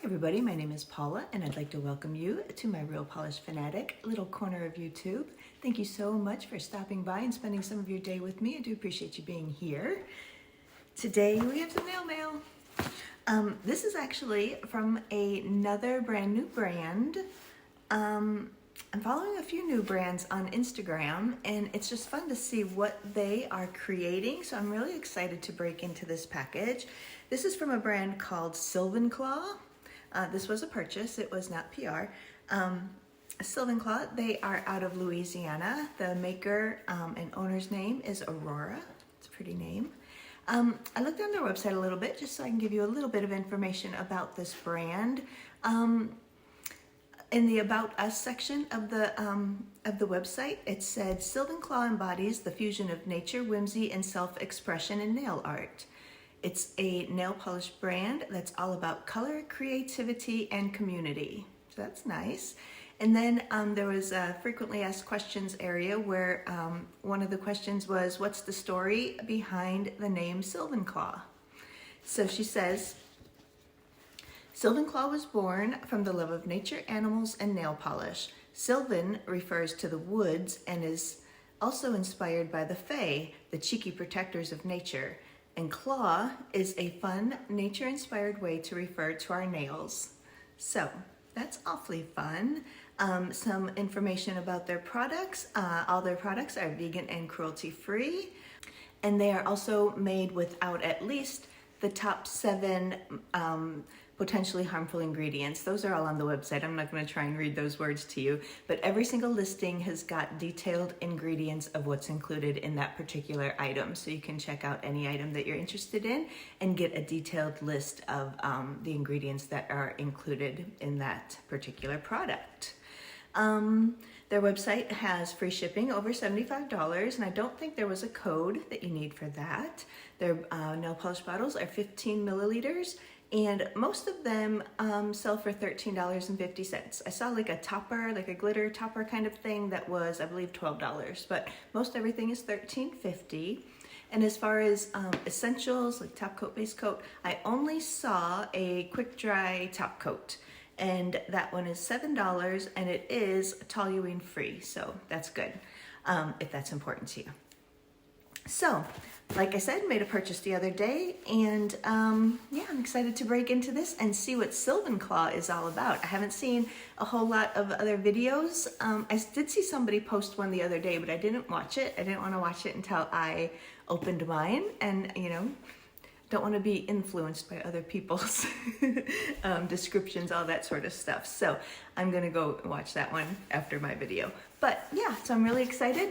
everybody, my name is Paula and I'd like to welcome you to my Real Polish Fanatic little corner of YouTube. Thank you so much for stopping by and spending some of your day with me. I do appreciate you being here. Today we have some nail mail. This is actually from another brand new brand. I'm following a few new brands on Instagram and it's just fun to see what they are creating. So I'm really excited to break into this package. This is from a brand called Sylvanclaw. This was a purchase, it was not PR. Sylvanclaw, they are out of Louisiana. The maker and owner's name is Aurora. It's a pretty name. I looked on their website a little bit just so I can give you a little bit of information about this brand. In the About Us section of the website, it said, Sylvanclaw embodies the fusion of nature, whimsy, and self-expression in nail art. It's a nail polish brand that's all about color, creativity, and community. So that's nice. And then there was a frequently asked questions area where one of the questions was, what's the story behind the name Sylvanclaw? So she says, Sylvanclaw was born from the love of nature, animals, and nail polish. Sylvan refers to the woods and is also inspired by the Fae, the cheeky protectors of nature. And claw is a fun, nature-inspired way to refer to our nails. So that's awfully fun. Some information about their products. All their products are vegan and cruelty-free. And they are also made without at least the top 7 potentially harmful ingredients. Those are all on the website. I'm not going to try and read those words to you, but every single listing has got detailed ingredients of what's included in that particular item. So you can check out any item that you're interested in and get a detailed list of the ingredients that are included in that particular product. Their website has free shipping over $75, and I don't think there was a code that you need for that. Their nail polish bottles are 15 milliliters, and most of them sell for $13.50. I saw like a topper, like a glitter topper kind of thing that was, I believe, $12, but most everything is $13.50. And as far as essentials, like top coat, base coat, I only saw a quick dry top coat. And that one is $7 and it is toluene free. So that's good if that's important to you. So, like I said, made a purchase the other day and yeah, I'm excited to break into this and see what Sylvanclaw is all about. I haven't seen a whole lot of other videos. I did see somebody post one the other day, but I didn't watch it. I didn't want to watch it until I opened mine and, you know, don't want to be influenced by other people's descriptions, all that sort of stuff. So I'm going to go watch that one after my video. But yeah, so I'm really excited.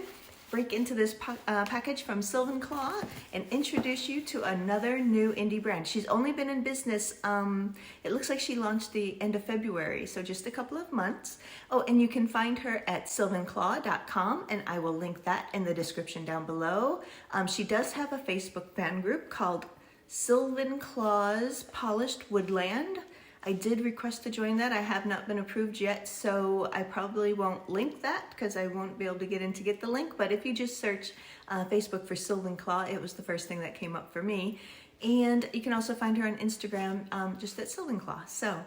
Break into this package from Sylvanclaw and introduce you to another new indie brand. She's only been in business, it looks like she launched the end of February, so just a couple of months. Oh, and you can find her at sylvanclaw.com, and I will link that in the description down below. She does have a Facebook fan group called Sylvanclaw's Polished Woodland. I did request to join that. I have not been approved yet, so I probably won't link that because I won't be able to get in to get the link. But if you just search Facebook for Sylvanclaw, it was the first thing that came up for me. And you can also find her on Instagram just at Sylvanclaw. So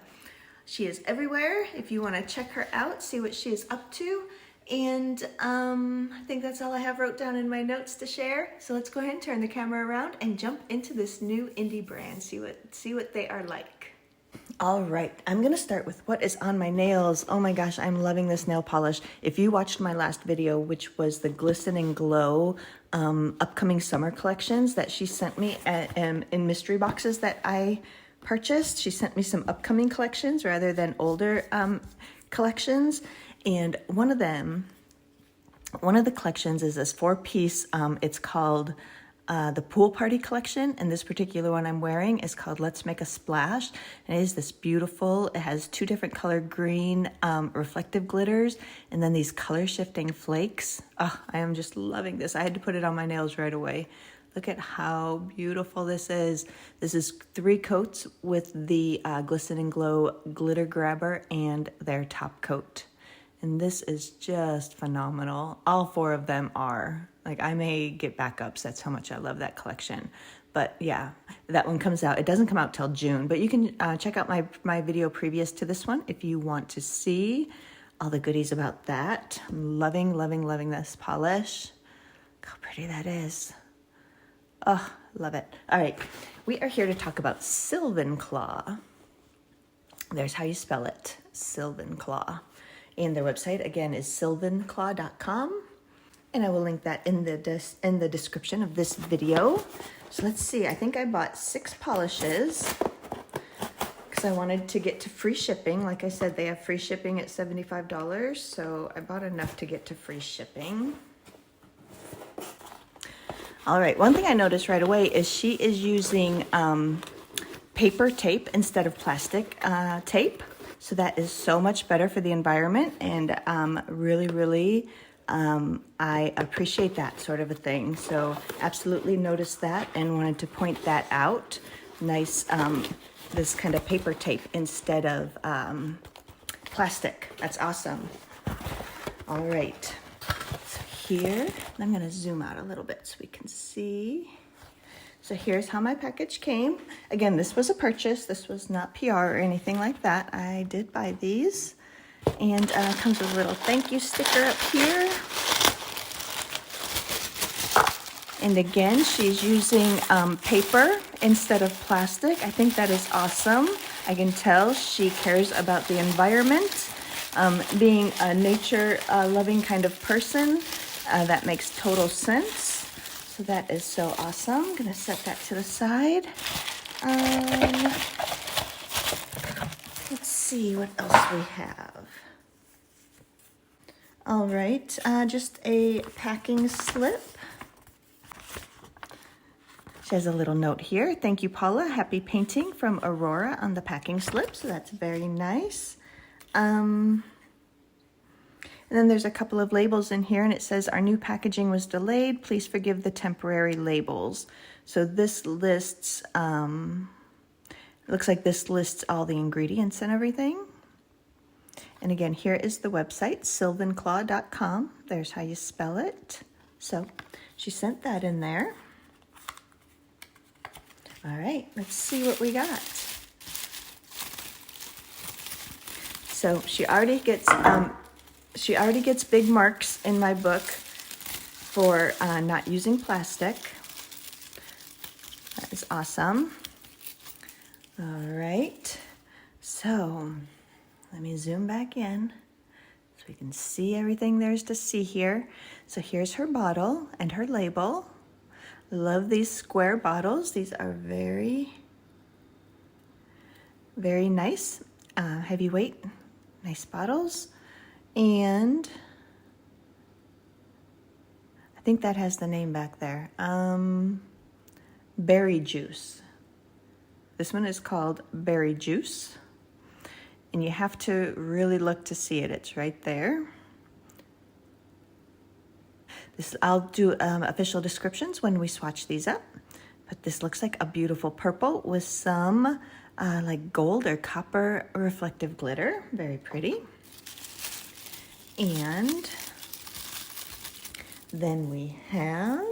she is everywhere if you want to check her out, see what she is up to. And I think that's all I have wrote down in my notes to share. So let's go ahead and turn the camera around and jump into this new indie brand, see what they are like. All right, I'm gonna start with what is on my nails. Oh my gosh, I'm loving this nail polish. If you watched my last video, which was the Glisten and Glow upcoming summer collections that she sent me in mystery boxes that I purchased, she sent me some upcoming collections rather than older collections. And one of the collections is this 4-piece, it's called the Pool Party collection, and this particular one I'm wearing is called Let's Make a Splash. And it is this beautiful, it has 2 different color green reflective glitters, and then these color shifting flakes. Oh, I am just loving this. I had to put it on my nails right away. Look at how beautiful this is. This is 3 coats with the Glisten and Glow glitter grabber and their top coat. And this is just phenomenal. All 4 of them are. Like, I may get backups. That's how much I love that collection. But yeah, that one comes out. It doesn't come out till June, but you can check out my video previous to this one if you want to see all the goodies about that. I'm loving, loving, loving this polish. Look how pretty that is. Oh, love it. All right, we are here to talk about Sylvanclaw. There's how you spell it, Sylvanclaw. And their website, again, is sylvanclaw.com. And I will link that in the description of this video. So let's see, I think I bought 6 polishes because I wanted to get to free shipping. Like I said, they have free shipping at $75. So I bought enough to get to free shipping. All right, one thing I noticed right away is she is using paper tape instead of plastic tape. So that is so much better for the environment, and really, really, I appreciate that sort of a thing. So absolutely noticed that and wanted to point that out. Nice, this kind of paper tape instead of plastic. That's awesome. All right, so here, I'm gonna zoom out a little bit so we can see. So here's how my package came. Again, this was a purchase. This was not PR or anything like that. I did buy these. And comes with a little thank you sticker up here. And again, she's using paper instead of plastic. I think that is awesome. I can tell she cares about the environment. Being a nature loving kind of person, that makes total sense. So that is so awesome. I'm gonna set that to the side. Let's see what else we have. All right, just a packing slip. She has a little note here. Thank you, Paula. Happy painting from Aurora on the packing slip. So that's very nice. And then there's a couple of labels in here, and it says, our new packaging was delayed. Please forgive the temporary labels. So this lists, looks like this lists all the ingredients and everything. And again, here is the website, sylvanclaw.com. There's how you spell it. So she sent that in there. All right, let's see what we got. So she already gets big marks in my book for not using plastic. That is awesome. All right, so let me zoom back in so we can see everything there's to see here. So here's her bottle and her label. Love these square bottles. These are very, very nice, heavyweight, nice bottles. And I think that has the name back there. Berry juice. This one is called berry juice. And you have to really look to see it. It's right there. I'll do official descriptions when we swatch these up. But this looks like a beautiful purple with some like gold or copper reflective glitter. Very pretty. And then we have,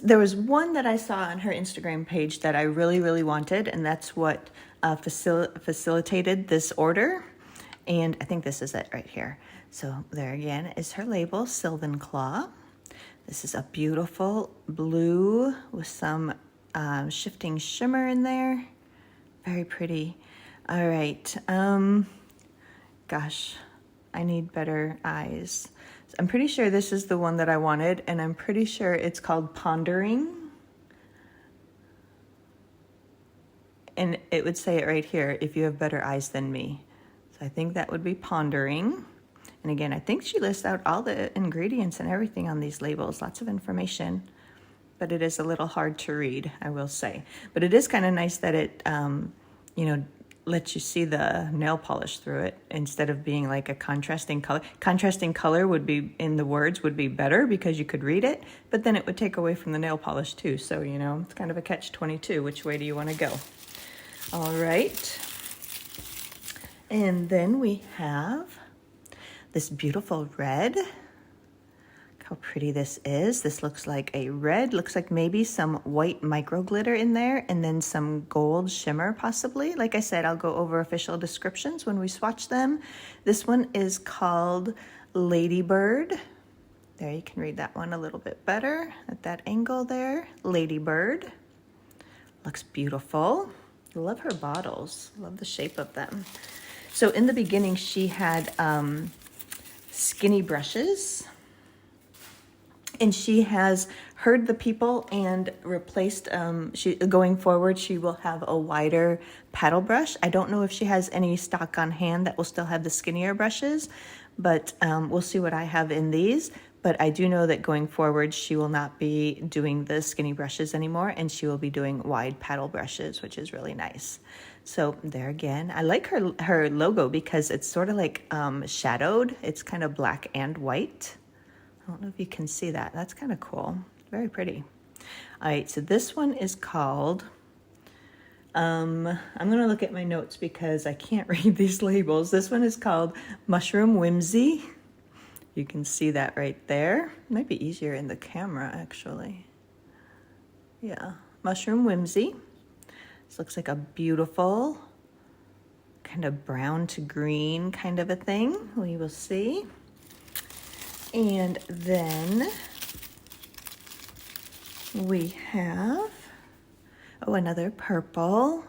there was one that I saw on her Instagram page that I really, really wanted, and that's what facilitated this order. And I think this is it right here. So there again is her label, Sylvanclaw. This is a beautiful blue with some shifting shimmer in there. Very pretty. All right. Gosh, I need better eyes. I'm pretty sure this is the one that I wanted, and I'm pretty sure it's called Pondering. And it would say it right here, if you have better eyes than me. So I think that would be Pondering. And again, I think she lists out all the ingredients and everything on these labels, lots of information, but it is a little hard to read, I will say. But it is kind of nice that it, you know, lets you see the nail polish through it instead of being like a contrasting color. Contrasting color would be, in the words, would be better because you could read it, but then it would take away from the nail polish too. So, you know, it's kind of a catch-22. Which way do you want to go? All right. And then we have this beautiful red. How pretty this is. This looks like a red, looks like maybe some white micro glitter in there, and then some gold shimmer possibly. Like I said, I'll go over official descriptions when we swatch them. This one is called Ladybird. There, you can read that one a little bit better at that angle there. Ladybird. Looks beautiful. I love her bottles. Love the shape of them. So in the beginning, she had skinny brushes. And she has heard the people and replaced, going forward, she will have a wider paddle brush. I don't know if she has any stock on hand that will still have the skinnier brushes, but we'll see what I have in these. But I do know that going forward, she will not be doing the skinny brushes anymore, and she will be doing wide paddle brushes, which is really nice. So there again, I like her logo because it's sort of like shadowed. It's kind of black and white. I don't know if you can see that. That's kind of cool. Very pretty. All right, so this one is called, I'm going to look at my notes because I can't read these labels. This one is called Mushroom Whimsy. You can see that right there. Might be easier in the camera, actually. Yeah, Mushroom Whimsy. This looks like a beautiful kind of brown to green kind of a thing. We will see. And then we have, oh, another purple.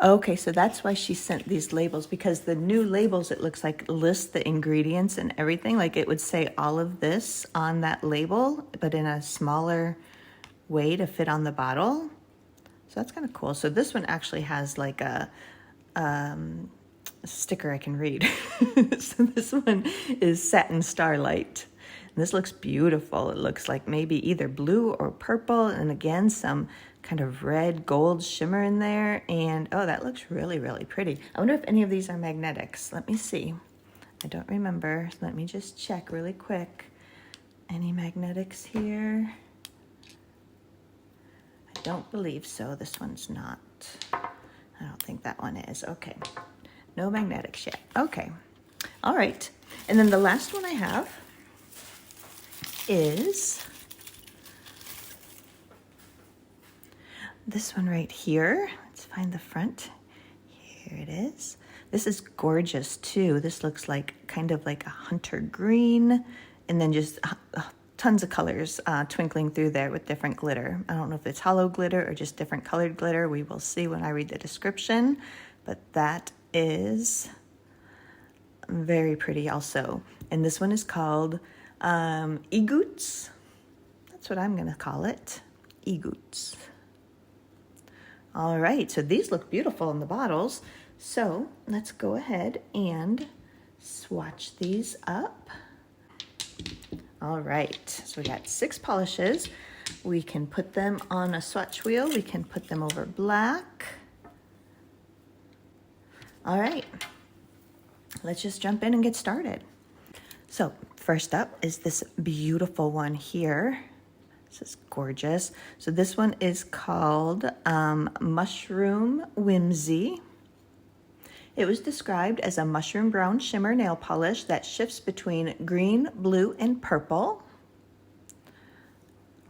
Okay, so that's why she sent these labels, because the new labels, it looks like, list the ingredients and everything. Like it would say all of this on that label, but in a smaller way to fit on the bottle. So that's kind of cool. So this one actually has like a sticker I can read. So this one is Satin Starlight. And this looks beautiful. It looks like maybe either blue or purple, and again some kind of red gold shimmer in there. And oh, that looks really, really pretty. I wonder if any of these are magnetics. Let me see. I don't remember. Let me just check really quick. Any magnetics here? I don't believe so. This one's not. I don't think that one is. Okay. No magnetics yet. Okay. All right. And then the last one I have is this one right here. Let's find the front. Here it is. This is gorgeous too. This looks like kind of like a hunter green, and then just tons of colors twinkling through there with different glitter. I don't know if it's hollow glitter or just different colored glitter. We will see when I read the description, but that is very pretty also. And this one is called Egoots. That's what I'm gonna call it, Egoots. All right, so these look beautiful in the bottles. So let's go ahead and swatch these up. All right, so we got 6 polishes. We can put them on a swatch wheel. We can put them over black. All right, let's just jump in and get started. So first up is this beautiful one here. This is gorgeous. So this one is called Mushroom Whimsy. It was described as a mushroom brown shimmer nail polish that shifts between green, blue, and purple.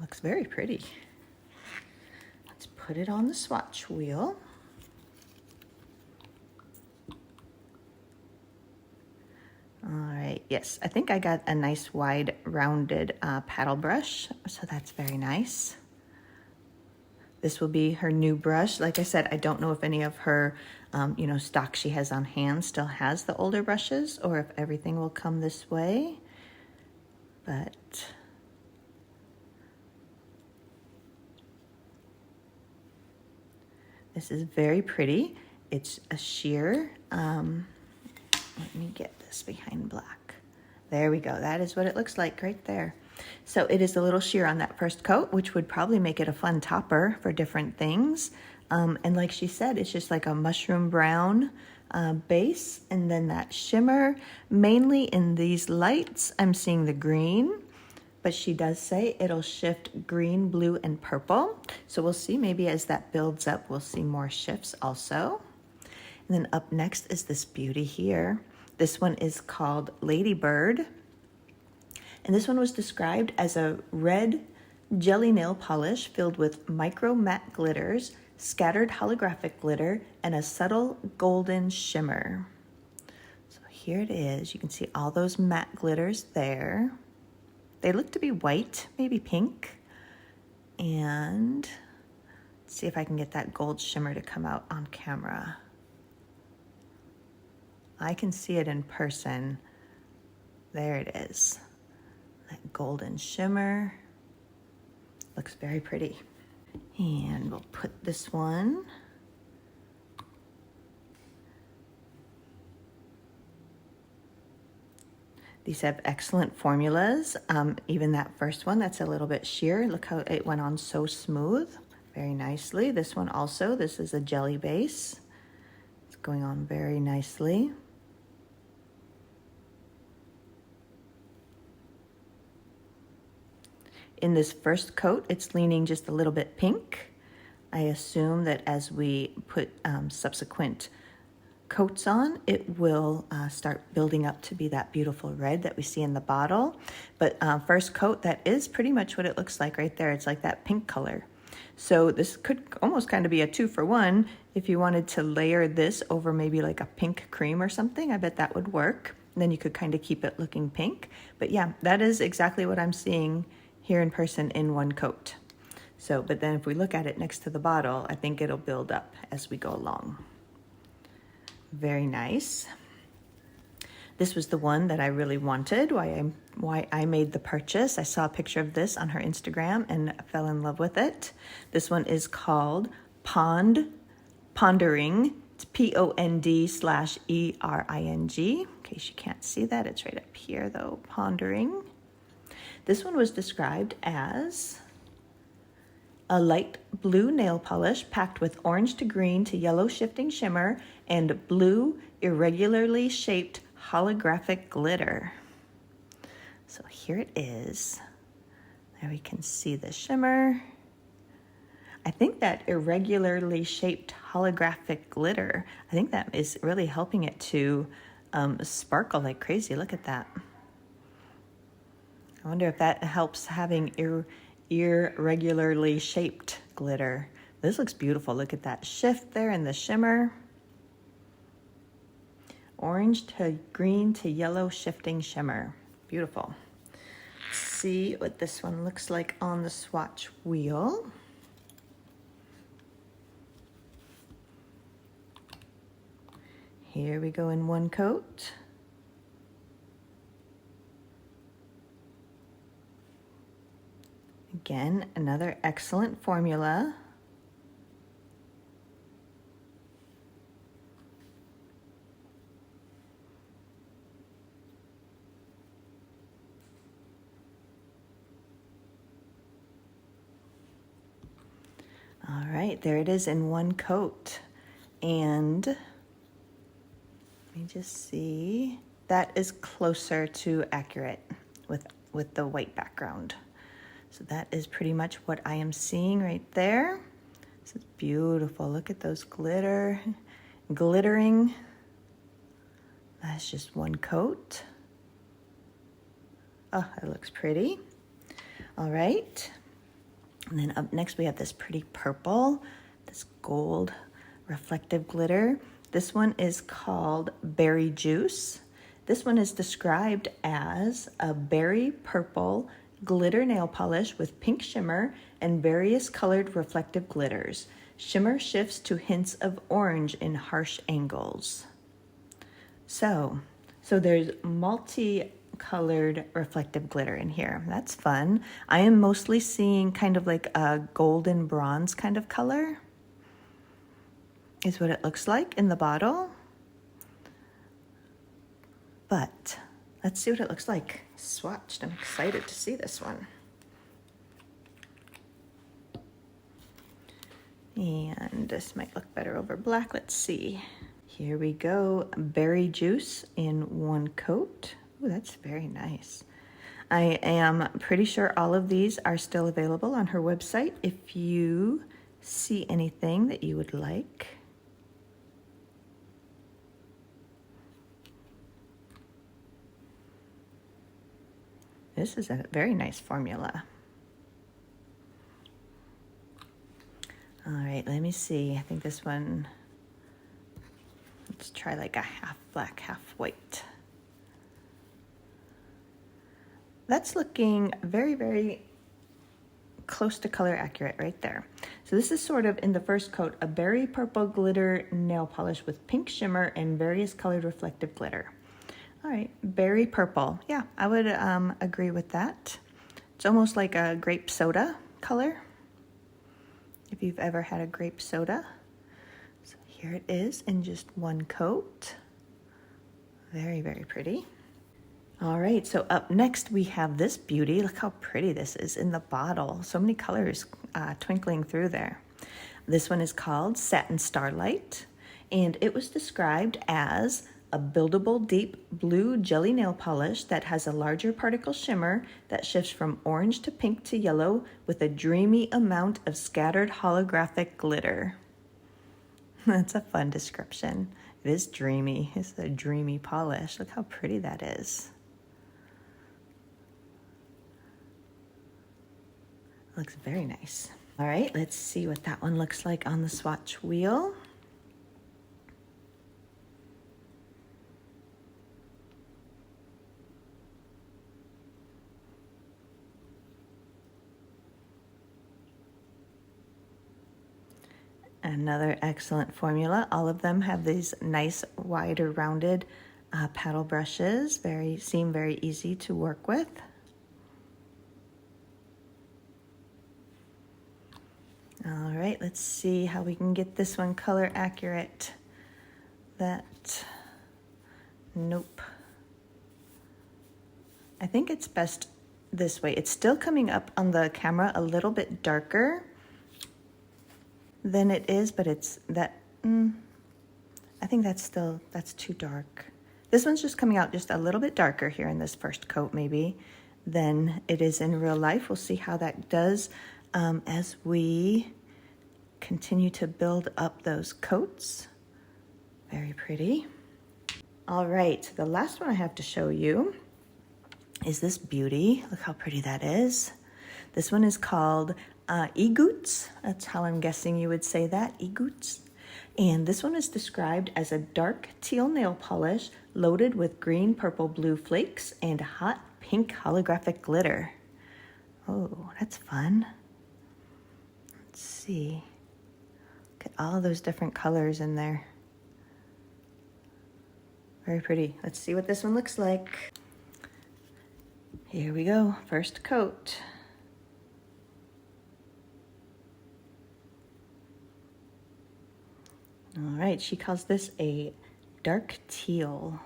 Looks very pretty. Let's put it on the swatch wheel. All right, yes, I think I got a nice wide rounded paddle brush, so that's very nice. This will be her new brush. Like I said, I don't know if any of her, stock she has on hand still has the older brushes, or if everything will come this way, but this is very pretty. It's a sheer, let me get this behind black. There we go. That is what it looks like right there. So it is a little sheer on that first coat, which would probably make it a fun topper for different things. And like she said, it's just like a mushroom brown base, and then that shimmer. Mainly in these lights, I'm seeing the green, but she does say it'll shift green, blue, and purple. So we'll see, maybe as that builds up, we'll see more shifts also. And then up next is this beauty here. This one is called Ladybird. And this one was described as a red jelly nail polish filled with micro matte glitters, scattered holographic glitter, and a subtle golden shimmer. So here it is. You can see all those matte glitters there. They look to be white, maybe pink. And let's see if I can get that gold shimmer to come out on camera. I can see it in person. There it is. That golden shimmer. Looks very pretty. And we'll put this one. These have excellent formulas. Even that first one, that's a little bit sheer. Look how it went on so smooth, very nicely. This one also, this is a jelly base. It's going on very nicely. In this first coat, it's leaning just a little bit pink. I assume that as we put subsequent coats on, it will start building up to be that beautiful red that we see in the bottle. But first coat, that is pretty much what it looks like right there. It's like that pink color. So this could almost kind of be a 2-for-1 if you wanted to layer this over maybe like a pink cream or something. I bet that would work. And then you could kind of keep it looking pink. But yeah, that is exactly what I'm seeing here in person in one coat. So, but then if we look at it next to the bottle, I think it'll build up as we go along. Very nice. This was the one that I really wanted, why I made the purchase. I saw a picture of this on her Instagram and fell in love with it. This one is called Pondering. It's POND/ERING. In case you can't see that, it's right up here though, Pondering. This one was described as a light blue nail polish packed with orange to green to yellow shifting shimmer and blue irregularly shaped holographic glitter. So here it is. There we can see the shimmer. I think that irregularly shaped holographic glitter, I think that is really helping it to sparkle like crazy. Look at that. I wonder if that helps having irregularly shaped glitter. This looks beautiful. Look at that shift there in the shimmer. Orange to green to yellow shifting shimmer. Beautiful. Let's see what this one looks like on the swatch wheel. Here we go in one coat. Again, another excellent formula. All right, there it is in one coat. And let me just see. That is closer to accurate with the white background. So that is pretty much what I am seeing right there. This is beautiful. Look at those glittering. That's just one coat. Oh, it looks pretty. All right. And then up next we have this pretty purple, this gold reflective glitter. This one is called Berry Juice. This one is described as a berry purple glitter nail polish with pink shimmer and various colored reflective glitters. Shimmer shifts to hints of orange in harsh angles. So there's multi-colored reflective glitter in here. That's fun. I am mostly seeing kind of like a golden bronze kind of color is what it looks like in the bottle. But let's see what it looks like swatched. I'm excited to see this one. And this might look better over black. Let's see. Here we go. Berry Juice in one coat. Ooh, that's very nice. I am pretty sure all of these are still available on her website if you see anything that you would like. This is a very nice formula. All right, let me see. I think this one, let's try like a half black, half white. That's looking very, very close to color accurate right there. So this is sort of in the first coat, a berry purple glitter nail polish with pink shimmer and various colored reflective glitter. All right, berry purple. Yeah, I would agree with that. It's almost like a grape soda color, if you've ever had a grape soda. So here it is in just one coat. Very, very pretty. All right, so up next we have this beauty. Look how pretty this is in the bottle. So many colors twinkling through there. This one is called Satin Starlight, and it was described as a buildable deep blue jelly nail polish that has a larger particle shimmer that shifts from orange to pink to yellow with a dreamy amount of scattered holographic glitter. That's a fun description. It is dreamy. It's a dreamy polish. Look how pretty that is. Looks very nice. All right, let's see what that one looks like on the swatch wheel. Another excellent formula. All of them have these nice wider rounded paddle brushes. Seem very easy to work with. All right, let's see how we can get this one color accurate. Nope. I think it's best this way. It's still coming up on the camera a little bit darker than it is, but it's that, I think that's too dark. This one's just coming out just a little bit darker here in this first coat maybe than it is in real life. We'll see how that does as we continue to build up those coats. Very pretty. All right, the last one I have to show you is this beauty. Look how pretty that is. This one is called Egoots. That's how I'm guessing you would say that, Egoots. And this one is described as a dark teal nail polish loaded with green, purple, blue flakes and hot pink holographic glitter. Oh, that's fun. Let's see. Look at all those different colors in there. Very pretty. Let's see what this one looks like. Here we go, first coat. All right, she calls this a dark teal.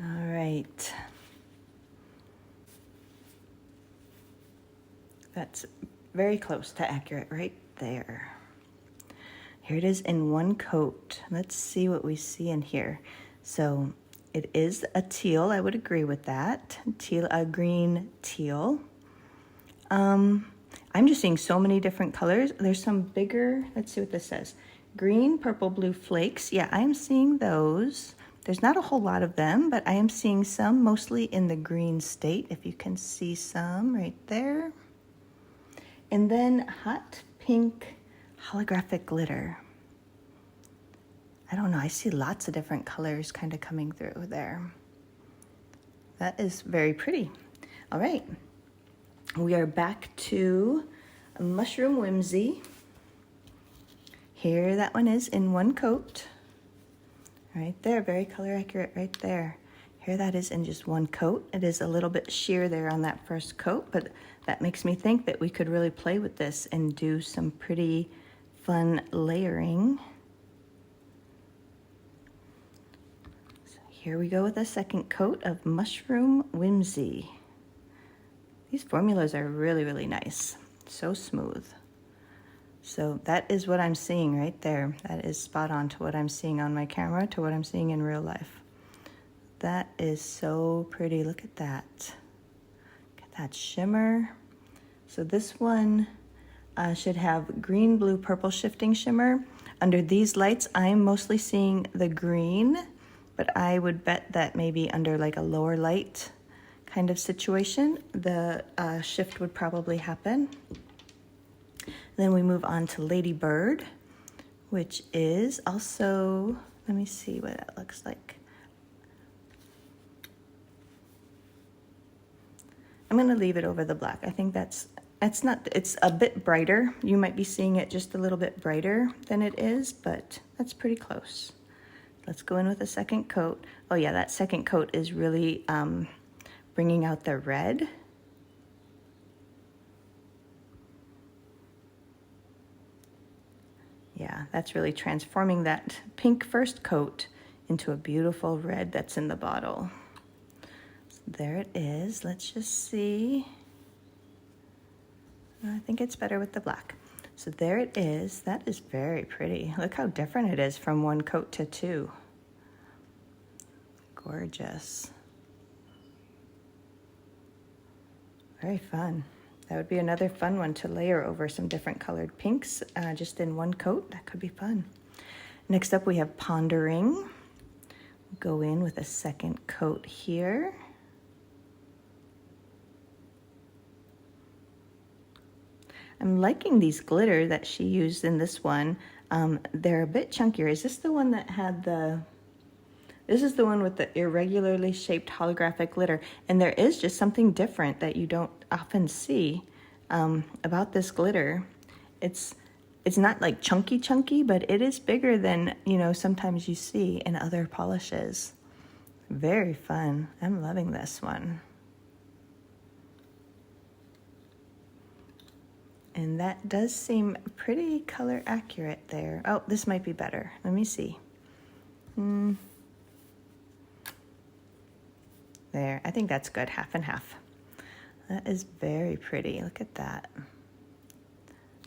All right. That's very close to accurate right there. Here it is in one coat. Let's see what we see in here. So it is a teal, I would agree with that. Teal, a green teal. I'm just seeing so many different colors. There's some bigger, let's see what this says. Green, purple, blue flakes. Yeah, I'm seeing those. There's not a whole lot of them, but I am seeing some mostly in the green state, if you can see some right there. And then hot pink holographic glitter. I don't know, I see lots of different colors kind of coming through there. That is very pretty. All right, we are back to Mushroom Whimsy. Here that one is in one coat. Right there, very color accurate right there. Here that is in just one coat. It is a little bit sheer there on that first coat, but that makes me think that we could really play with this and do some pretty fun layering. So here we go with a second coat of Mushroom Whimsy. These formulas are really, really nice. So smooth. So that is what I'm seeing right there. That is spot on to what I'm seeing on my camera, to what I'm seeing in real life. That is so pretty. Look at that. Look at that shimmer. So this one should have green, blue, purple shifting shimmer. Under these lights, I'm mostly seeing the green, but I would bet that maybe under like a lower light kind of situation, the shift would probably happen. Then we move on to Lady Bird, which is also, let me see what that looks like. I'm gonna leave it over the black. I think it's a bit brighter. You might be seeing it just a little bit brighter than it is, but that's pretty close. Let's go in with a second coat. Oh yeah, that second coat is really bringing out the red. Yeah, that's really transforming that pink first coat into a beautiful red that's in the bottle. So there it is. Let's just see. I think it's better with the black. So there it is. That is very pretty. Look how different it is from one coat to two. Gorgeous. Very fun. That would be another fun one to layer over some different colored pinks just in one coat. That could be fun. Next up we have Pondering. Go in with a second coat here. I'm liking these glitter that she used in this one. They're a bit chunkier. Is this the one that had this is the one with the irregularly shaped holographic glitter. And there is just something different that you don't often see about this glitter. It's not like chunky, but it is bigger than, you know, sometimes you see in other polishes. Very fun. I'm loving this one. And that does seem pretty color accurate there. Oh, this might be better. Let me see. There, I think that's good, half and half. That is very pretty, look at that. I'm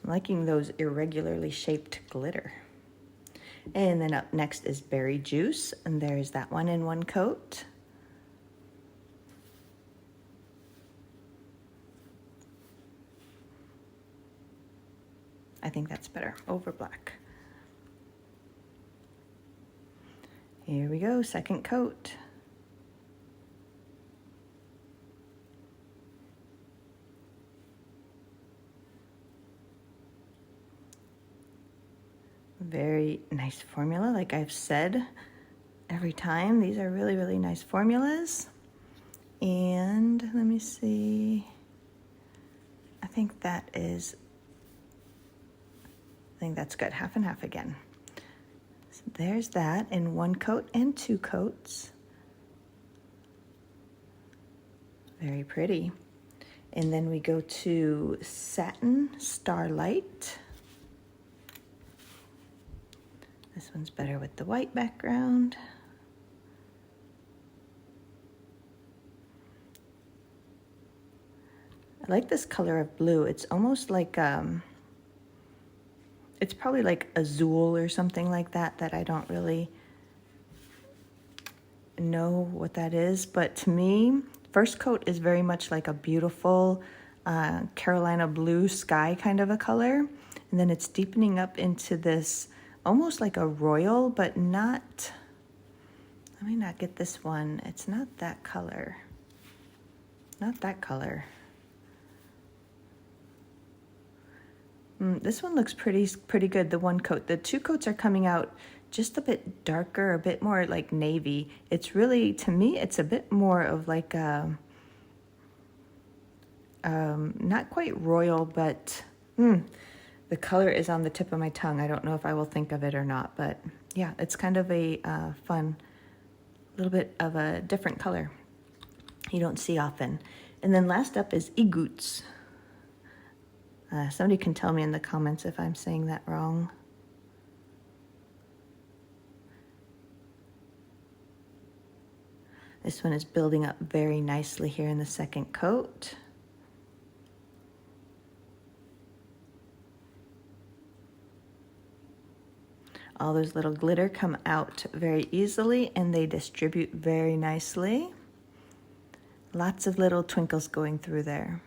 liking those irregularly shaped glitter. And then up next is Berry Juice, and there's that one in one coat. I think that's better, over black. Here we go, second coat. Very nice formula, like I've said every time. These are really, really nice formulas. And let me see. I think that's good, half and half again. So there's that in one coat and two coats. Very pretty. And then we go to Satin Starlight. This one's better with the white background. I like this color of blue. It's almost like, it's probably like azul or something like that, that I don't really know what that is. But to me, first coat is very much like a beautiful Carolina blue sky kind of a color. And then it's deepening up into this almost like a royal, but not, let me not get this one. It's not that color. Not that color. This one looks pretty good, the one coat. The two coats are coming out just a bit darker, a bit more like navy. It's really, to me, it's a bit more of like a, not quite royal, but the color is on the tip of my tongue. I don't know if I will think of it or not, but yeah, it's kind of a fun, little bit of a different color you don't see often. And then last up is Igoots. Somebody can tell me in the comments if I'm saying that wrong. This one is building up very nicely here in the second coat. All those little glitter come out very easily and they distribute very nicely. Lots of little twinkles going through there.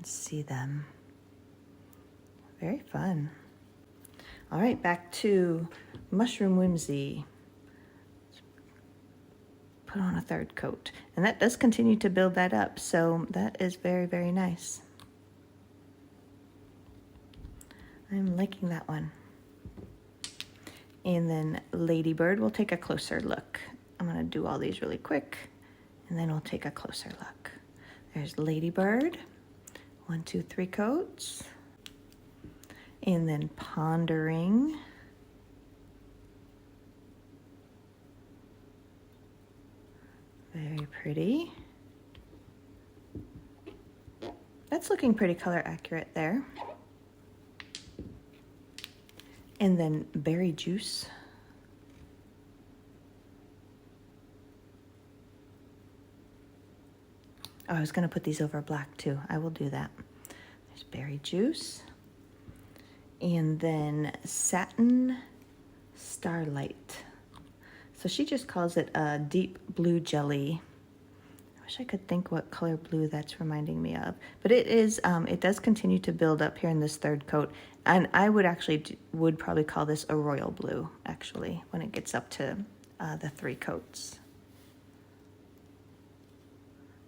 see them. Very fun. All right, back to Mushroom Whimsy. Put on a third coat. And that does continue to build that up, so that is very, very nice. I'm liking that one. And then Ladybird, we'll take a closer look. I'm gonna do all these really quick, and then we'll take a closer look. There's Ladybird, 1, 2, 3 coats. And then Pondering. Very pretty. That's looking pretty color accurate there. And then Berry Juice. Oh, I was gonna put these over black too. I will do that. There's Berry Juice. And then Satin Starlight. So she just calls it a deep blue jelly. I wish I could think what color blue that's reminding me of. But it is, it does continue to build up here in this third coat. And I would probably call this a royal blue, actually, when it gets up to the 3 coats.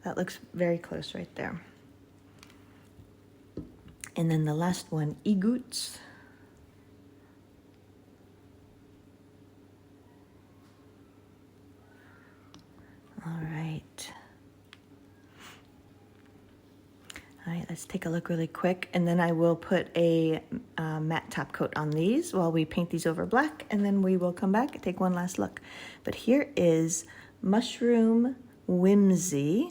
That looks very close right there. And then the last one, Egoots. All right. All right, let's take a look really quick, and then I will put a matte top coat on these while we paint these over black, and then we will come back and take one last look. But here is Mushroom Whimsy.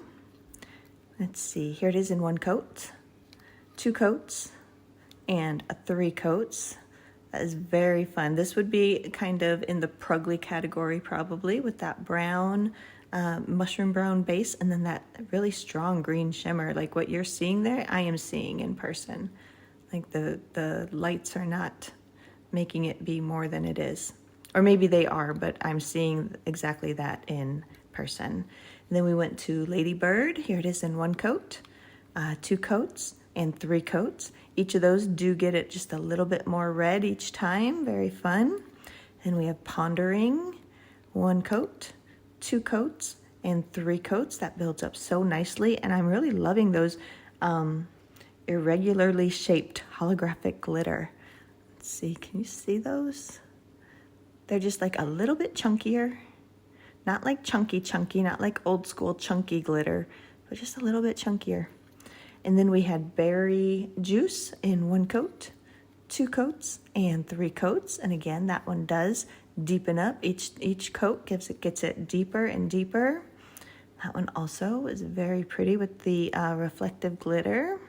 Let's see, here it is in 1 coat, 2 coats, and 3 coats. That is very fun. This would be kind of in the Prugly category probably, with that brown, mushroom brown base, and then that really strong green shimmer. Like what you're seeing there, I am seeing in person. Like the lights are not making it be more than it is. Or maybe they are, but I'm seeing exactly that in person. And then we went to Ladybird. Here it is in 1 coat, 2 coats, and 3 coats. Each of those do get it just a little bit more red each time. Very fun. And we have Pondering, 1 coat, 2 coats, and 3 coats. That builds up so nicely, and I'm really loving those irregularly shaped holographic glitter. Let's see, can you see those? They're just like a little bit chunkier. Not like chunky, not like old school chunky glitter, but just a little bit chunkier. And then we had Berry Juice in 1 coat, 2 coats, and 3 coats. And again, that one does deepen up. Each coat gets it deeper and deeper. That one also is very pretty with the reflective glitter.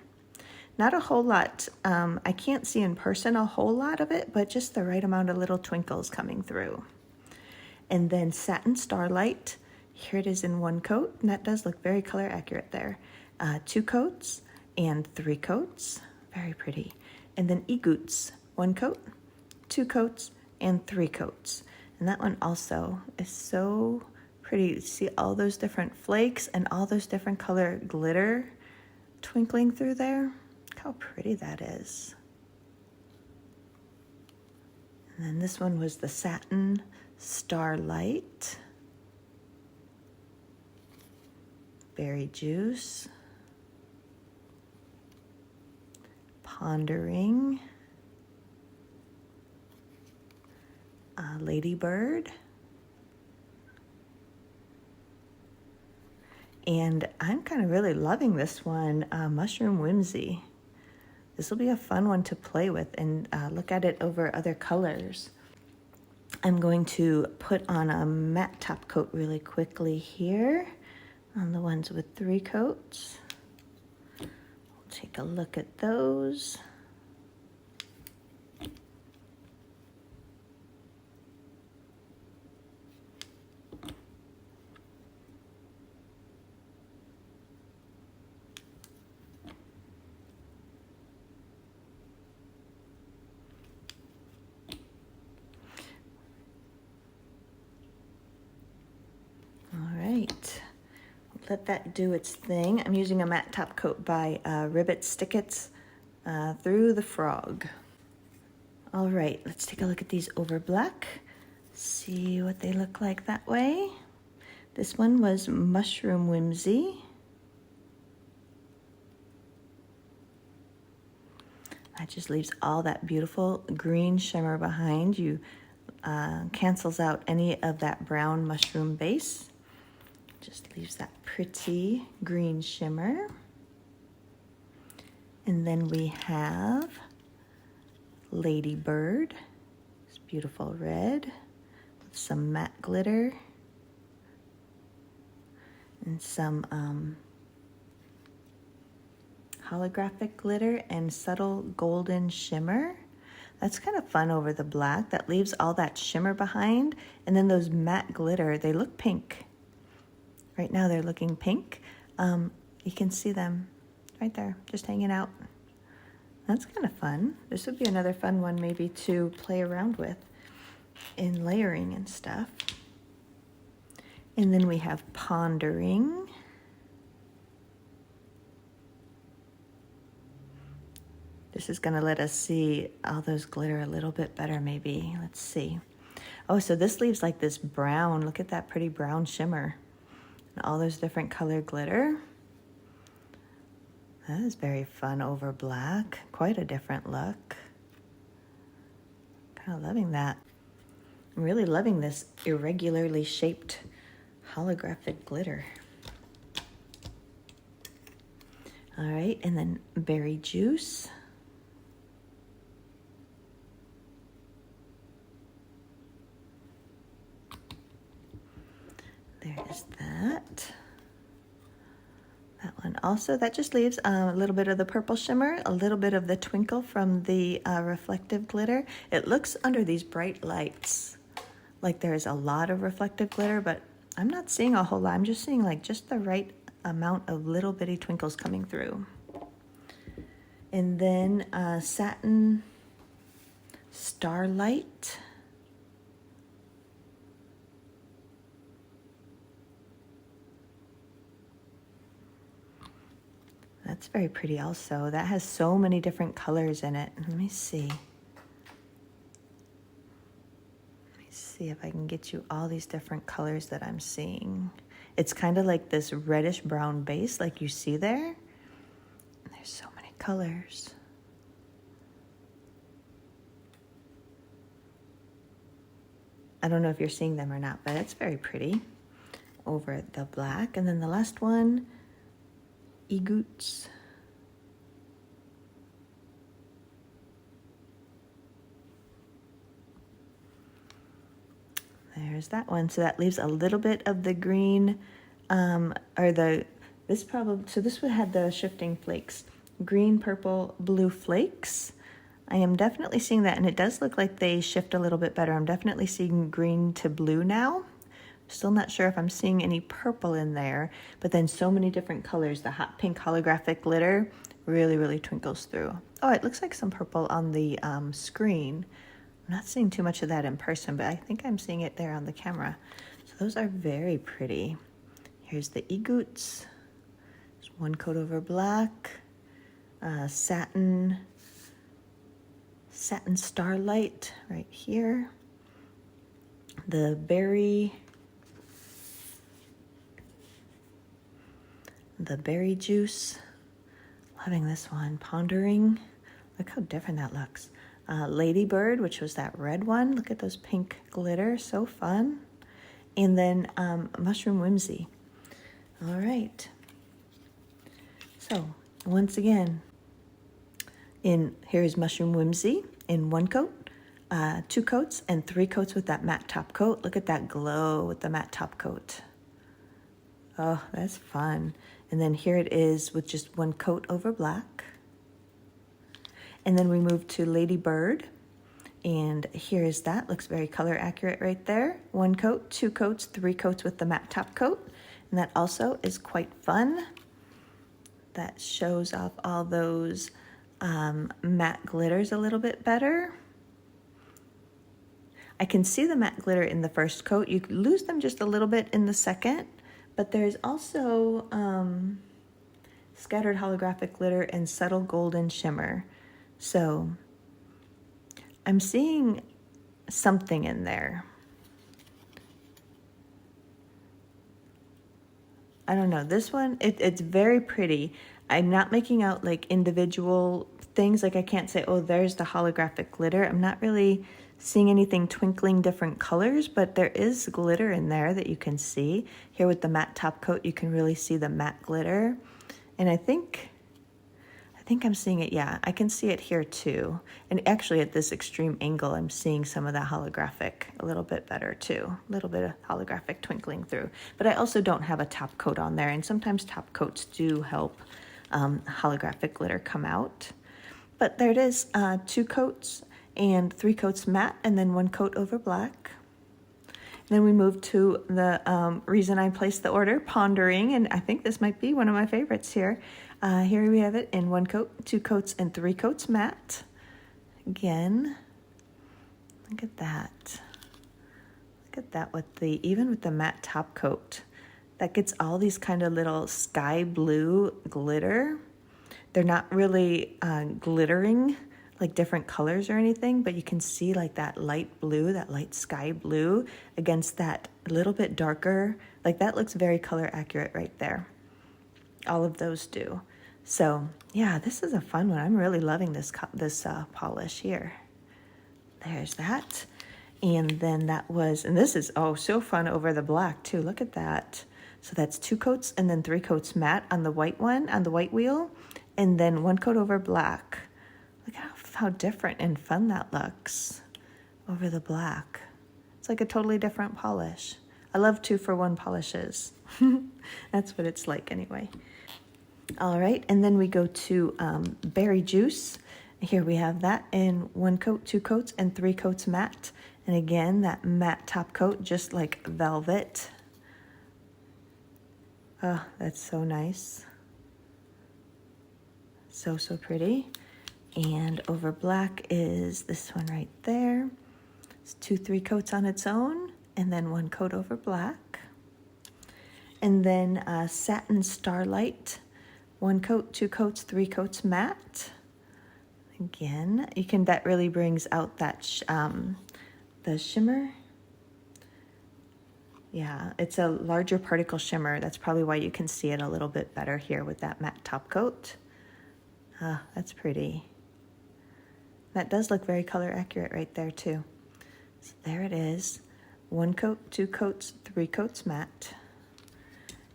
Not a whole lot. I can't see in person a whole lot of it, but just the right amount of little twinkles coming through. And then Satin Starlight. Here it is in 1 coat, and that does look very color accurate there. 2 coats and 3 coats. Very pretty. And then Egoots. 1 coat, 2 coats, and 3 coats. And that one also is so pretty. See all those different flakes and all those different color glitter twinkling through there. Look how pretty that is. And then this one was the Satin Starlight. Berry Juice. Pondering. Ladybird. And I'm kind of really loving this one, Mushroom Whimsy. This will be a fun one to play with and look at it over other colors. I'm going to put on a matte top coat really quickly here on the ones with 3 coats. We'll take a look at those. let that do its thing. I'm using a matte top coat by Ribbit Stickets through the Frog. All right, let's take a look at these over black. See what they look like that way. This one was Mushroom Whimsy. That just leaves all that beautiful green shimmer behind you. Cancels out any of that brown mushroom base. Just leaves that pretty green shimmer. And then we have Ladybird. It's beautiful red with some matte glitter and some holographic glitter and subtle golden shimmer. That's kind of fun over the black. That leaves all that shimmer behind. And then those matte glitter, they look pink. Right now they're looking pink. You can see them right there, just hanging out. That's kind of fun. This would be another fun one maybe to play around with in layering and stuff. And then we have Pondering. This is going to let us see all those glitter a little bit better maybe. Let's see. Oh, so this leaves like this brown. Look at that pretty brown shimmer. And all those different color glitter. That is very fun over black. Quite a different look. Kind of loving that. I'm really loving this irregularly shaped holographic glitter. All right, and then Berry Juice. There is that. That one also, that just leaves a little bit of the purple shimmer, a little bit of the twinkle from the reflective glitter. It looks under these bright lights like there's a lot of reflective glitter, but I'm not seeing a whole lot. I'm just seeing like just the right amount of little bitty twinkles coming through. And then Satin Starlight. That's very pretty also. That has so many different colors in it. Let me see. Let me see if I can get you all these different colors that I'm seeing. It's kind of like this reddish brown base like you see there. And there's so many colors. I don't know if you're seeing them or not, but it's very pretty over the black. And then the last one, Egoots. There's that one. So that leaves a little bit of the green, this would have the shifting flakes. Green, purple, blue flakes. I am definitely seeing that, and it does look like they shift a little bit better. I'm definitely seeing green to blue now. Still not sure if I'm seeing any purple in there, but then so many different colors. The hot pink holographic glitter really, really twinkles through. Oh, it looks like some purple on the screen. I'm not seeing too much of that in person, but I think I'm seeing it there on the camera. So those are very pretty. Here's the Egoots. There's one coat over black. Satin Starlight right here. The Berry Juice. Loving this one. Pondering. Look how different that looks. Ladybird, which was that red one. Look at those pink glitter. So fun. And then Mushroom Whimsy. All right. So once again, here's Mushroom Whimsy in one coat, 2 coats, and 3 coats with that matte top coat. Look at that glow with the matte top coat. Oh, that's fun. And then here it is with just 1 coat over black. And then we move to Ladybird. And here is that. Looks very color accurate right there. 1 coat, 2 coats, 3 coats with the matte top coat. And that also is quite fun. That shows off all those matte glitters a little bit better. I can see the matte glitter in the first coat. You lose them just a little bit in the second, But there's also scattered holographic glitter and subtle golden shimmer. So I'm seeing something in there. I don't know. This one, it's very pretty. I'm not making out like individual things. Like I can't say, oh, there's the holographic glitter. I'm not really seeing anything twinkling different colors, but there is glitter in there that you can see. Here with the matte top coat, you can really see the matte glitter. And I think I'm seeing it, yeah, I can see it here too. And actually at this extreme angle, I'm seeing some of that holographic a little bit better too. A little bit of holographic twinkling through. But I also don't have a top coat on there, and sometimes top coats do help holographic glitter come out. But there it is, 2 coats and 3 coats matte, and then 1 coat over black. Then we move to the reason I placed the order, Pondering, and I think this might be one of my favorites here. Here we have it in 1 coat, 2 coats, and 3 coats matte. Again, look at that. Look at that with even with the matte top coat. That gets all these kind of little sky blue glitter. They're not really glittering like different colors or anything, but you can see like that light blue, that light sky blue against that little bit darker. Like that looks very color accurate right there. All of those do. So yeah, this is a fun one. I'm really loving this polish here. There's that. And then that was, and this is, oh, so fun over the black too. Look at that. So that's 2 coats and then 3 coats matte on the white one, on the white wheel, and then 1 coat over black. Look at how different and fun that looks over the black. It's like a totally different polish. I love 2-for-1 polishes. That's what it's like anyway. All right, and then we go to Berry Juice. Here we have that in 1 coat, 2 coats, and 3 coats matte. And again, that matte top coat, just like velvet. Oh, that's so nice. So, so pretty. And over black is this one right there. It's 2-3 coats on its own, and then 1 coat over black. And then Satin Starlight, 1 coat, 2 coats, 3 coats matte. Again, that really brings out that the shimmer. Yeah, it's a larger particle shimmer. That's probably why you can see it a little bit better here with that matte top coat. Ah, that's pretty. That does look very color accurate right there too. So there it is. 1 coat, 2 coats, 3 coats matte.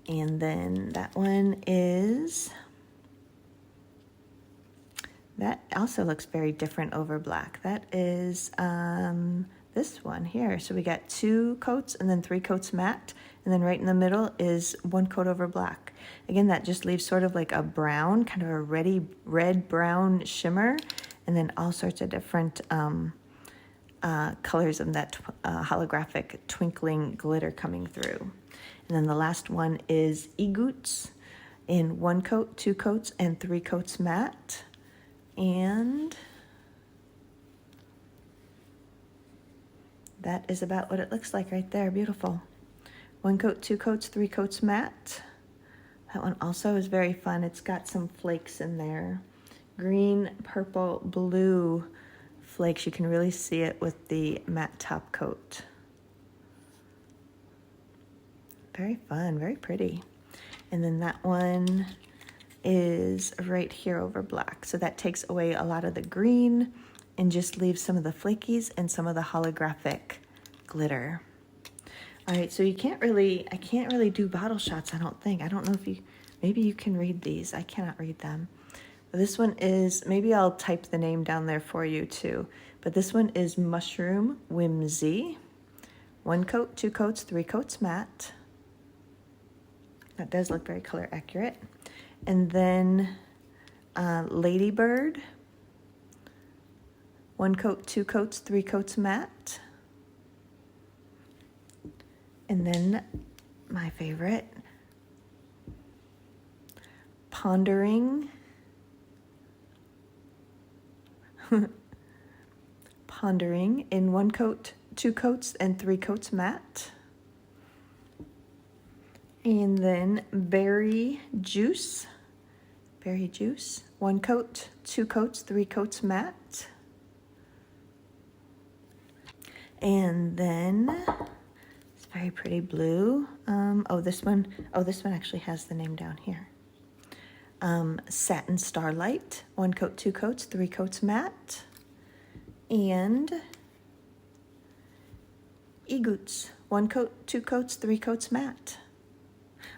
And then that one is, that also looks very different over black. That is this one here. So we got 2 coats and then 3 coats matte. And then right in the middle is 1 coat over black. Again, that just leaves sort of like a brown, kind of a red-brown shimmer. And then all sorts of different colors of that holographic twinkling glitter coming through. And then the last one is Egoots in 1 coat, 2 coats, and 3 coats matte. And that is about what it looks like right there. Beautiful. 1 coat, 2 coats, 3 coats matte. That one also is very fun. It's got some flakes in there. Green, purple, blue flakes. You can really see it with the matte top coat. Very fun, very pretty. And then that one is right here over black. So that takes away a lot of the green and just leaves some of the flakies and some of the holographic glitter. All right, so I can't really do bottle shots, I don't think. I don't know if maybe you can read these. I cannot read them. But this one is, maybe I'll type the name down there for you too. But this one is Mushroom Whimsy. 1 coat, 2 coats, 3 coats matte. That does look very color accurate. And then Ladybird. 1 coat, 2 coats, 3 coats matte. And then my favorite, Pondering. Pondering in 1 coat, 2 coats, and 3 coats matte. And then berry juice, 1 coat, 2 coats, 3 coats matte. And then it's very pretty blue. This one actually has the name down here. Satin Starlight, 1 coat, 2 coats, 3 coats matte. And Egoots, 1 coat, 2 coats, 3 coats matte.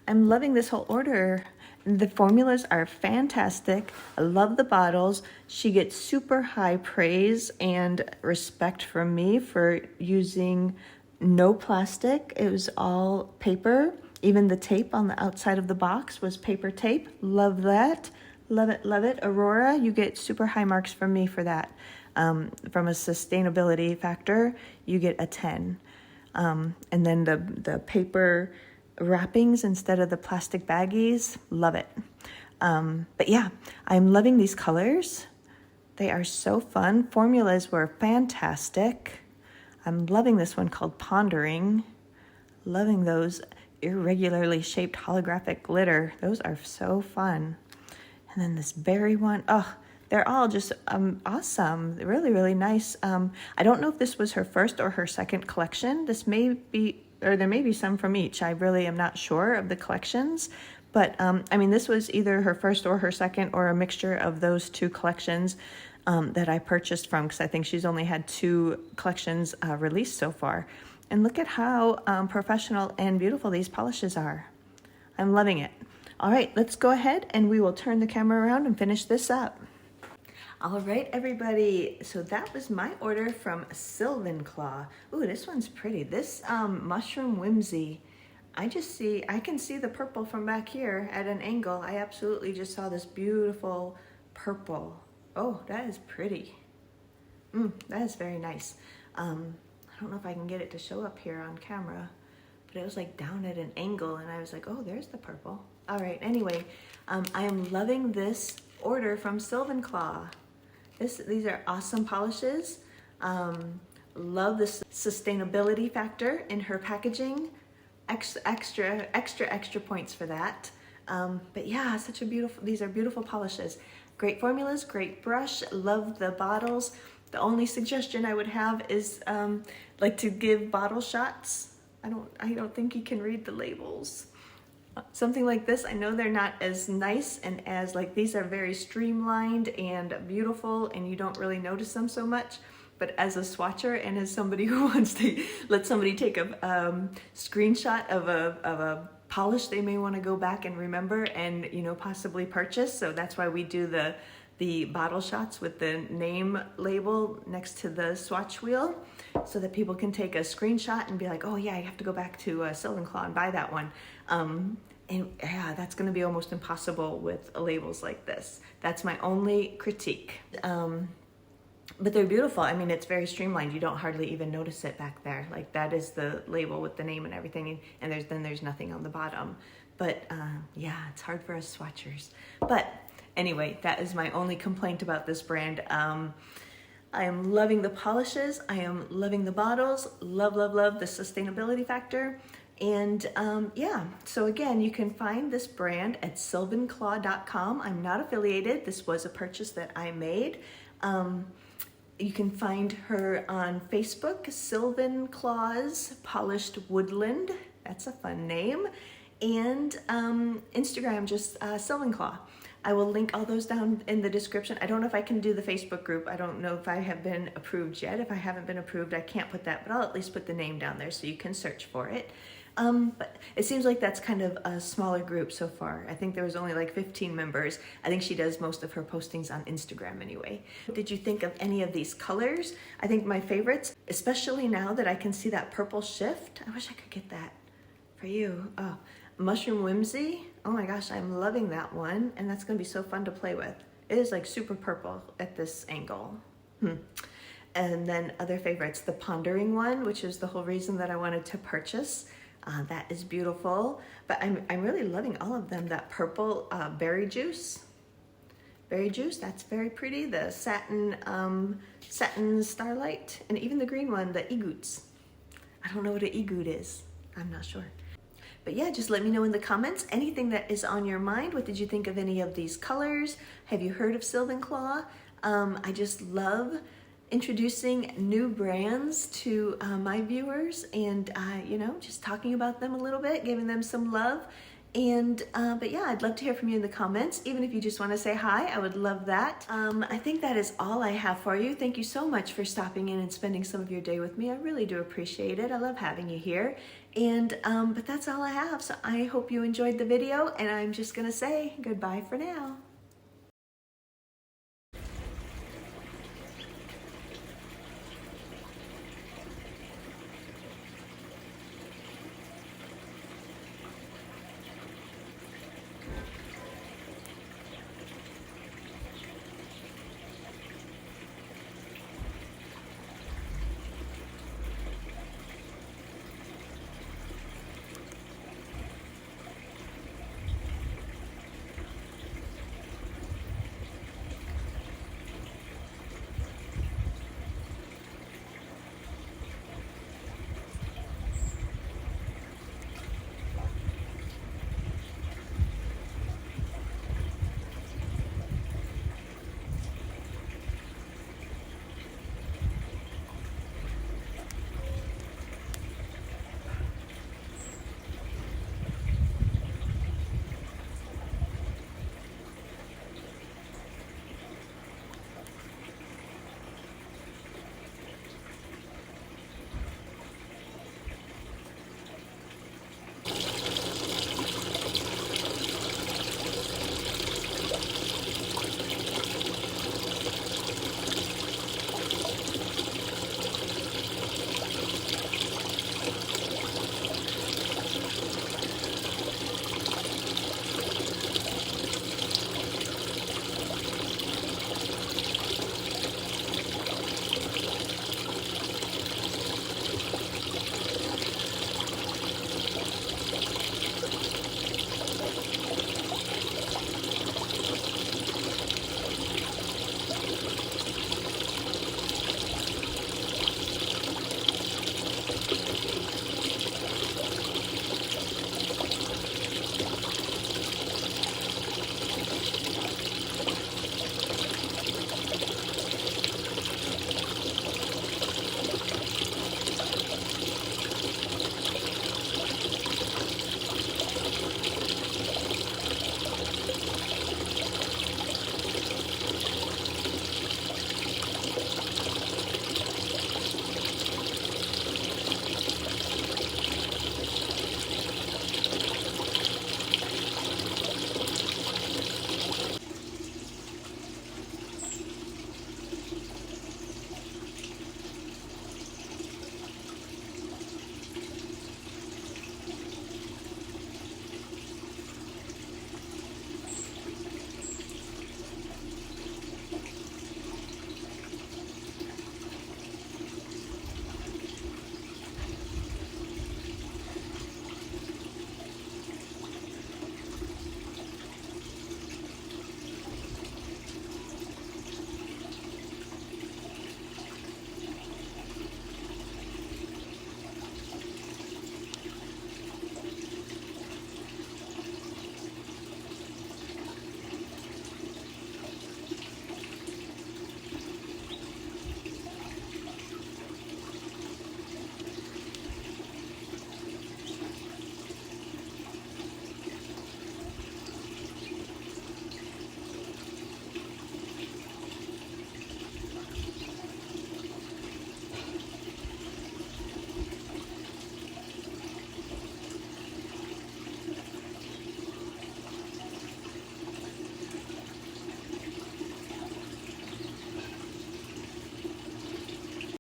I'm loving this whole order. The formulas are fantastic. I love the bottles. She gets super high praise and respect from me for using no plastic. It was all paper. Even the tape on the outside of the box was paper tape. Love that. Love it, love it. Aurora, you get super high marks from me for that. From a sustainability factor, you get a 10. And then the paper wrappings instead of the plastic baggies, love it. But yeah, I'm loving these colors. They are so fun. Formulas were fantastic. I'm loving this one called Pondering. Loving those irregularly shaped holographic glitter. Those are so fun. And then this berry one, oh, they're all just awesome. Really, really nice. I don't know if this was her first or her second collection. This may be, or there may be some from each. I really am not sure of the collections. But, I mean, this was either her first or her second or a mixture of those 2 collections that I purchased from, because I think she's only had 2 collections released so far. And look at how professional and beautiful these polishes are. I'm loving it. All right, let's go ahead and we will turn the camera around and finish this up. All right, everybody. So that was my order from Sylvanclaw. Ooh, this one's pretty. This Mushroom Whimsy. I can see the purple from back here at an angle. I absolutely just saw this beautiful purple. Oh, that is pretty. That is very nice. I don't know if I can get it to show up here on camera, but it was like down at an angle and I was like, oh, there's the purple. All right, anyway, I am loving this order from Sylvanclaw. These are awesome polishes. Love the sustainability factor in her packaging. Extra points for that. But yeah, these are beautiful polishes. Great formulas, great brush. Love the bottles. The only suggestion I would have is like to give bottle shots. I don't think you can read the labels. Something like this, I know they're not as nice and as like, these are very streamlined and beautiful and you don't really notice them so much. But as a swatcher and as somebody who wants to let somebody take a screenshot of a polish they may want to go back and remember and, you know, possibly purchase. So that's why we do the bottle shots with the name label next to the swatch wheel, so that people can take a screenshot and be like, oh yeah, I have to go back to Sylvanclaw and buy that one. And yeah, that's going to be almost impossible with labels like this. That's my only critique. But they're beautiful. I mean, it's very streamlined. You don't hardly even notice it back there. Like that is the label with the name and everything. And there's nothing on the bottom. But yeah, it's hard for us swatchers. But anyway, that is my only complaint about this brand. I am loving the polishes. I am loving the bottles. Love the sustainability factor. And yeah, so again, you can find this brand at sylvanclaw.com. I'm not affiliated. This was a purchase that I made. You can find her on Facebook, Sylvanclaw's Polished Woodland. That's a fun name. And Instagram, just Sylvanclaw. I will link all those down in the description. I don't know if I can do the Facebook group. I don't know if I have been approved yet. If I haven't been approved, I can't put that, but I'll at least put the name down there so you can search for it. But it seems like that's kind of a smaller group so far. I think there was only like 15 members. I think she does most of her postings on Instagram anyway. What did you think of any of these colors? I think my favorites, especially now that I can see that purple shift. I wish I could get that for you. Oh, Mushroom Whimsy. Oh my gosh, I'm loving that one. And that's gonna be so fun to play with. It is like super purple at this angle. And then other favorites, the Pondering one, which is the whole reason that I wanted to purchase. That is beautiful, but I'm really loving all of them. That purple berry juice, that's very pretty. The satin starlight, and even the green one, the egoots. I don't know what an egoot is. I'm not sure. But yeah, just let me know in the comments anything that is on your mind. What did you think of any of these colors? Have you heard of Sylvanclaw? I just love introducing new brands to my viewers, and you know, just talking about them a little bit, giving them some love. And but yeah, I'd love to hear from you in the comments. Even if you just want to say hi, I would love that. I think that is all I have for you. Thank you so much for stopping in and spending some of your day with me. I really do appreciate it. I love having you here. And but that's all I have. So I hope you enjoyed the video, and I'm just gonna say goodbye for now.